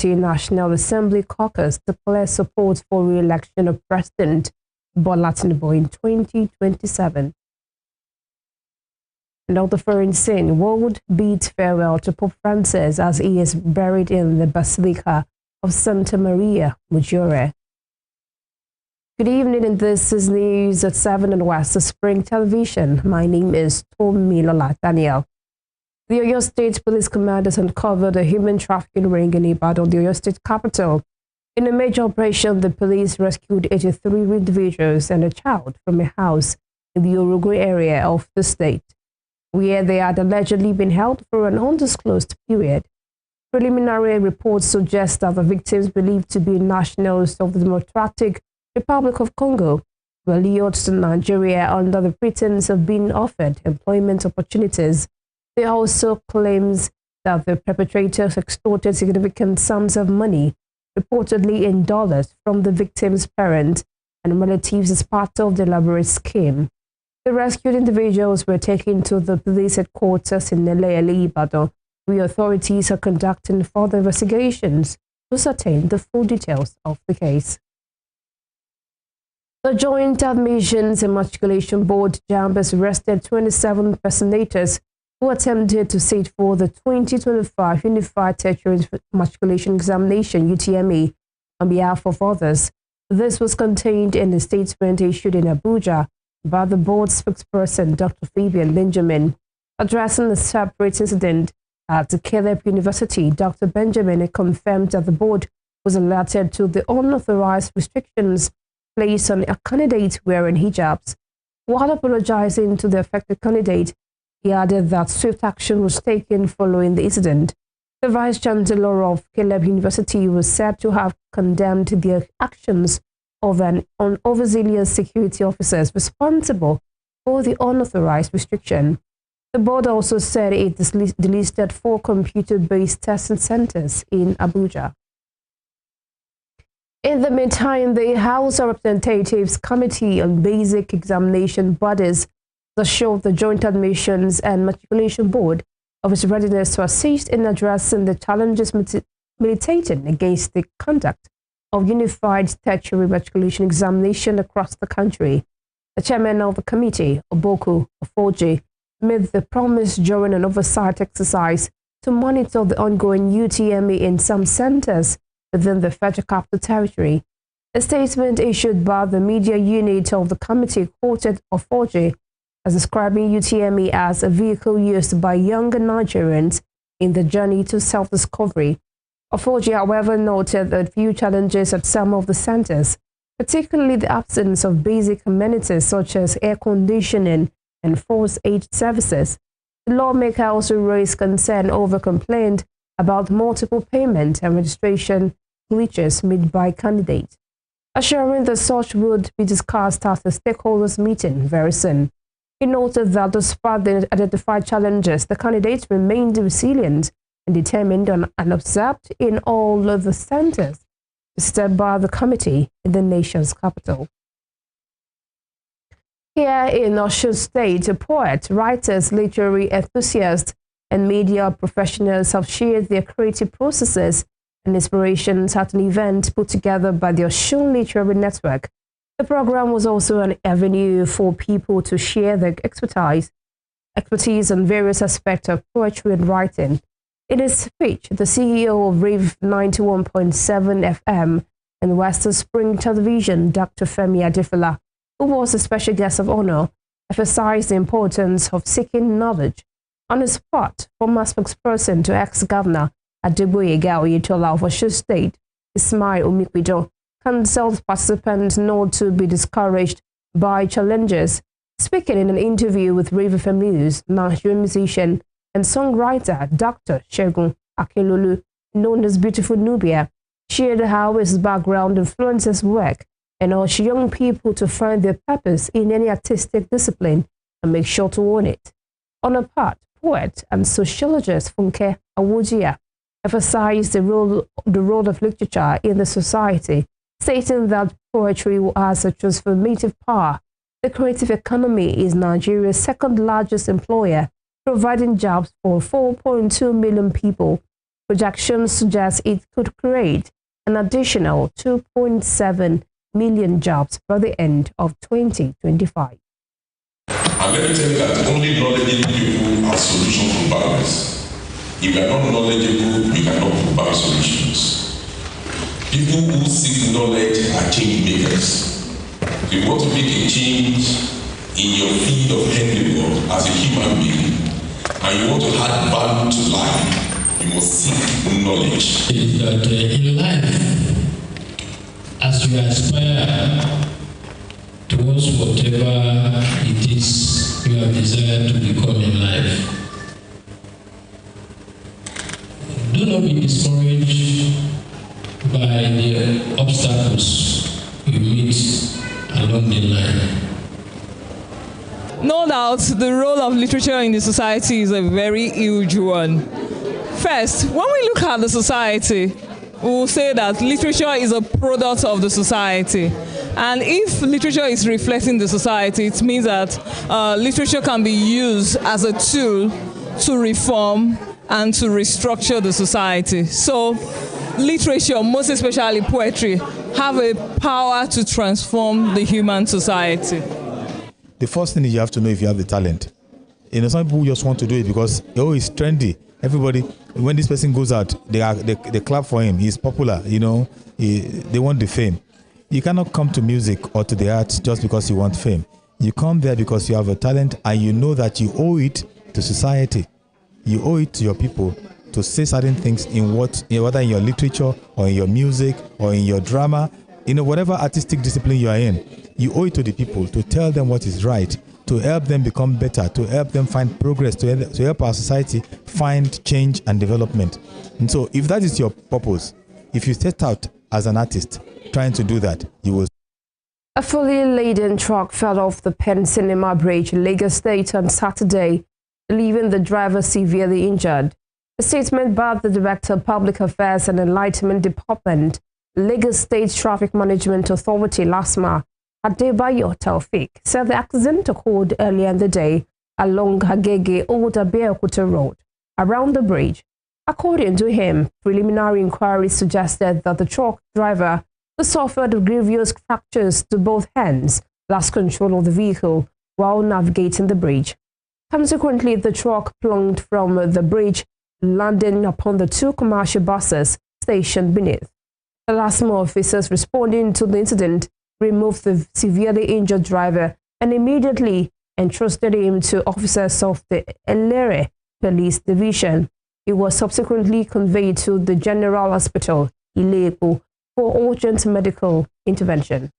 National Assembly caucus declares support for re-election of President Bola Tinubu in 2027. And on the foreign scene, world bids farewell to Pope Francis as he is buried in the Basilica of Santa Maria Maggiore. Good evening, and this is news at 7 and West Spring Television. My name is Tomilola Daniel. The Oyo State Police Command has uncovered a human trafficking ring in Ibadan, the Oyo State capital. In a major operation, the police rescued 83 individuals and a child from a house in the Orogun area of the state, where they had allegedly been held for an undisclosed period. Preliminary reports suggest that the victims, believed to be nationals of the Democratic Republic of Congo, were lured to Nigeria under the pretense of being offered employment opportunities. They also claims that the perpetrators extorted significant sums of money, reportedly in dollars, from the victims' parents and relatives as part of the elaborate scheme. The rescued individuals were taken to the police headquarters in Nele, Ibadan, where authorities are conducting further investigations to ascertain the full details of the case. The Joint Admissions and Matriculation Board (JAMB) has arrested 27 personators who attempted to sit for the 2025 Unified Tertiary Matriculation Examination (UTME) on behalf of others. This was contained in a statement issued in Abuja by the board spokesperson, Dr. Fabian Benjamin. Addressing a separate incident at Caleb University, Dr. Benjamin confirmed that the board was alerted to the unauthorized restrictions placed on a candidate wearing hijabs. While apologizing to the affected candidate, he added that swift action was taken following the incident. The Vice-Chancellor of Caleb University was said to have condemned the actions of an overzealous security officers responsible for the unauthorized restriction. The board also said it delisted 4 computer-based testing centers in Abuja. In the meantime, the House of Representatives Committee on Basic Examination Bodies assured the Joint Admissions and Matriculation Board of its readiness to assist in addressing the challenges militating against the conduct of Unified Tertiary Matriculation Examination across the country. The chairman of the committee, Oboku Ofoje, made the promise during an oversight exercise to monitor the ongoing UTME in some centers within the Federal Capital Territory. A statement issued by the media unit of the committee quoted Ofoje as describing UTME as a vehicle used by younger Nigerians in the journey to self-discovery. Ofoje, however, noted a few challenges at some of the centers, particularly the absence of basic amenities such as air conditioning and first aid services. The lawmaker also raised concern over complaint about multiple payment and registration glitches made by candidates, assuring that such would be discussed at the stakeholders meeting very soon. He noted that despite the identified challenges, the candidates remained resilient and determined and observed in all of the centers visited by the committee in the nation's capital. Here in Oyo State, poets, writers, literary enthusiasts, and media professionals have shared their creative processes and inspirations at an event put together by the Oyo Literary Network. The program was also an avenue for people to share their expertise on various aspects of poetry and writing. In his speech, the CEO of Rave 91.7 FM and Western Spring Television, Dr. Femi Adefola, who was a special guest of honor, emphasized the importance of seeking knowledge. On his part, former spokesperson to ex-governor Adeboyega Oyetola of Oyo State, Ismail Omikwido, counseled participants not to be discouraged by challenges. Speaking in an interview with Rave FM News, Nigerian musician and songwriter Dr. Segun Akinlolu, known as Beautiful Nubia, shared how his background influences work and urged young people to find their purpose in any artistic discipline and make sure to own it. On her part, poet and sociologist Funke Awojia emphasized the role of literature in the society, stating that poetry has a transformative power. The creative economy is Nigeria's second largest employer, providing jobs for 4.2 million people. Projections suggest it could create an additional 2.7 million jobs by the end of 2025. And let me tell you that only knowledgeable people have solutions for barriers. If you are not knowledgeable, you cannot provide solutions. People who seek knowledge are change makers. If you want to make a change in your field of endeavor as a human being, and you want to add value to life, you must seek knowledge. Is that in life, as you aspire towards whatever it is you have desired to become in life, do not be discouraged by the obstacles you meet along the line. No doubt, the role of literature in the society is a very huge one. First, when we look at the society, we will say that literature is a product of the society. And if literature is reflecting the society, it means that literature can be used as a tool to reform and to restructure the society. So literature, most especially poetry, have a power to transform the human society. The first thing is you have to know if you have the talent. You know, some people just want to do it because, oh, it's trendy. Everybody, when this person goes out, they clap for him. He's popular, you know, they want the fame. You cannot come to music or to the arts just because you want fame. You come there because you have a talent and you know that you owe it to society. You owe it to your people to say certain things in whether in your literature or in your music or in your drama, you know, whatever artistic discipline you are in, you owe it to the people to tell them what is right, to help them become better, to help them find progress, to help our society find change and development. And so if that is your purpose, if you set out as an artist trying to do that, you will. A fully laden truck fell off the Penn Cinema Bridge in Lagos State on Saturday, leaving the driver severely injured. A statement by the Director of Public Affairs and Enlightenment Department, Lagos State Traffic Management Authority, LASMA, Adebayo Taufik, said the accident occurred earlier in the day along Agege Old Abeokuta Road, around the bridge. According to him, preliminary inquiries suggested that the truck driver suffered grievous fractures to both hands, lost control of the vehicle while navigating the bridge. Consequently, the truck plunged from the bridge, landing upon the two commercial buses stationed beneath. The LASMA officers responding to the incident removed the severely injured driver and immediately entrusted him to officers of the Elere Police Division. He was subsequently conveyed to the General Hospital, Ilepo, for urgent medical intervention.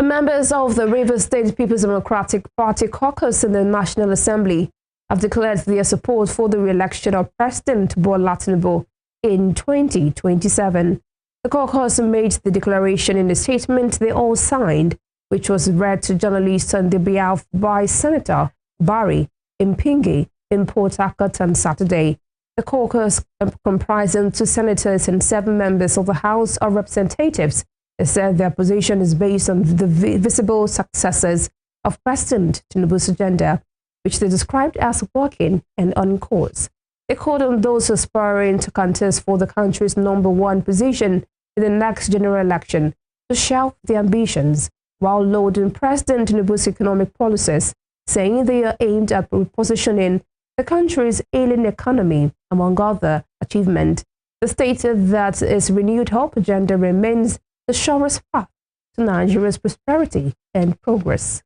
Members of the Rivers State People's Democratic Party caucus in the National Assembly have declared their support for the re-election of President Bola Tinubu in 2027. The caucus made the declaration in a statement they all signed, which was read to journalists on their behalf by Senator Barry Impingi in Port Harcourt on Saturday. The caucus, comprising 2 senators and 7 members of the House of Representatives, said their position is based on the visible successes of President Tinubu's agenda, which they described as working and on course. They called on those aspiring to contest for the country's #1 position in the next general election to shelve their ambitions while lauding President Tinubu's economic policies, saying they are aimed at repositioning the country's ailing economy, among other achievements. They stated that its renewed hope agenda remains the surest path to Nigeria's prosperity and progress.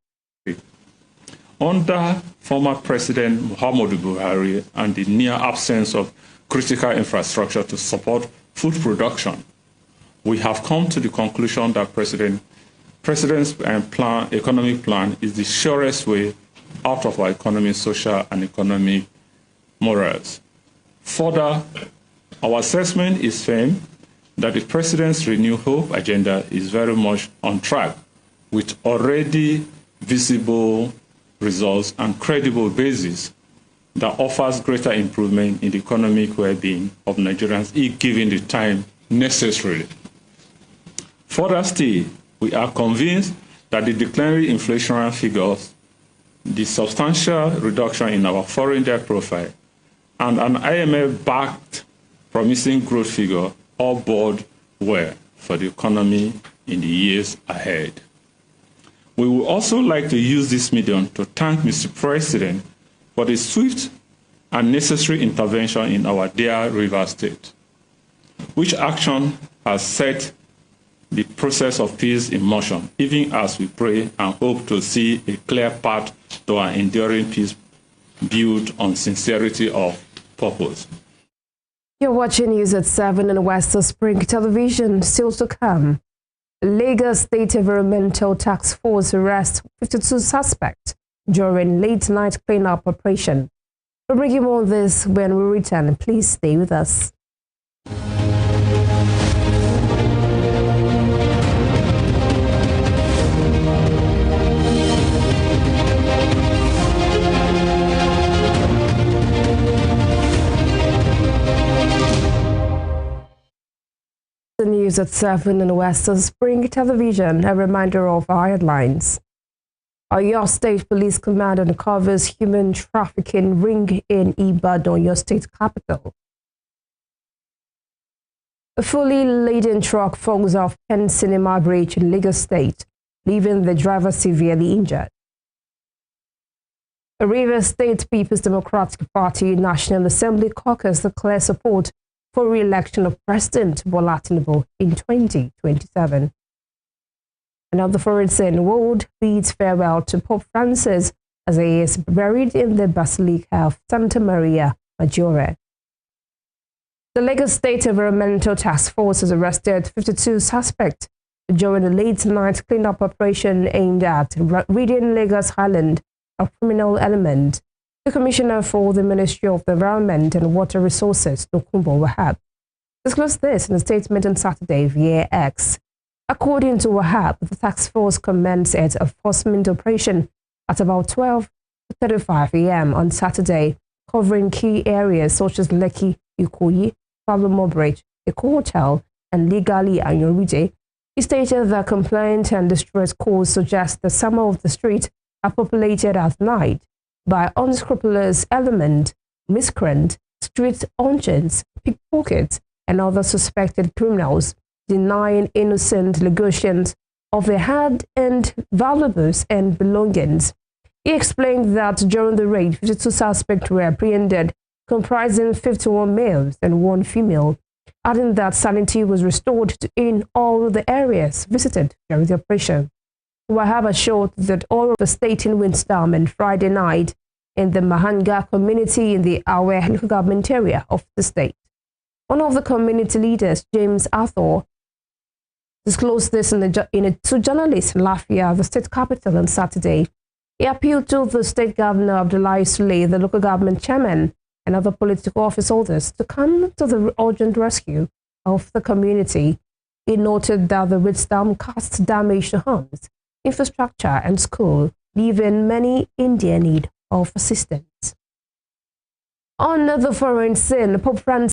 Under former President Muhammadu Buhari and the near absence of critical infrastructure to support food production, we have come to the conclusion that President's economic plan is the surest way out of our economic, social, and economic morals. Further, our assessment is firm that the President's Renew Hope agenda is very much on track with already visible results and credible basis that offers greater improvement in the economic well-being of Nigerians if given the time necessary. Further still, we are convinced that the declining inflationary figures, the substantial reduction in our foreign debt profile, and an IMF-backed promising growth figure all bode well for the economy in the years ahead. We would also like to use this medium to thank Mr. President for the swift and necessary intervention in our dear River State, which action has set the process of peace in motion, even as we pray and hope to see a clear path to an enduring peace built on sincerity of purpose. You're watching News at 7 on West Spring Television. Still to come. Lagos State Environmental Task Force arrests 52 suspects during late-night cleanup operation. We'll bring you more on this when we return. Please stay with us. The news at 7 on Western Spring Television. A reminder of our headlines. Oyo State Police Command uncovers human trafficking ring in Ibadan, Oyo State capital. A fully laden truck falls off Penn Cinema Bridge in Lagos State, leaving the driver severely injured. The Rivers State People's Democratic Party National Assembly caucus declares support for re-election of President Bola Tinubu in 2027. Another foreign scene world bids farewell to Pope Francis as he is buried in the Basilica of Santa Maria Maggiore. The Lagos State Environmental Task Force has arrested 52 suspects during a late-night cleanup operation aimed at ridding Lagos Island of criminal element. The Commissioner for the Ministry of the Environment and Water Resources, Tokunbo Wahab, disclosed this in a statement on Saturday via X. According to Wahab, the task force commenced its enforcement operation at about 12:35 a.m. on Saturday, covering key areas such as Lekki, Ikoyi, Palomo Bridge, Eko Hotel, and Legally Ayoride. He stated that complaint and distress calls suggest that some of the streets are populated at night by unscrupulous element, miscreant, street urchins, pickpockets, and other suspected criminals, denying innocent Lagosians of their hard-earned valuables and belongings. He explained that during the raid, 52 suspects were apprehended, comprising 51 males and 1 female, adding that sanity was restored in all the areas visited during the operation. Wahab assured that all of the state in windstorm and Friday night in the Mahanga community in the Awe local government area of the state. One of the community leaders, James Arthur, disclosed this to journalists in Lafia, the state capital, on Saturday. He appealed to the state governor, Abdullahi Sule, the local government chairman, and other political office holders to come to the urgent rescue of the community. He noted that the windstorm caused damage to homes, infrastructure, and school, leaving many in dire need of assistance. On the foreign scene, Pope Francis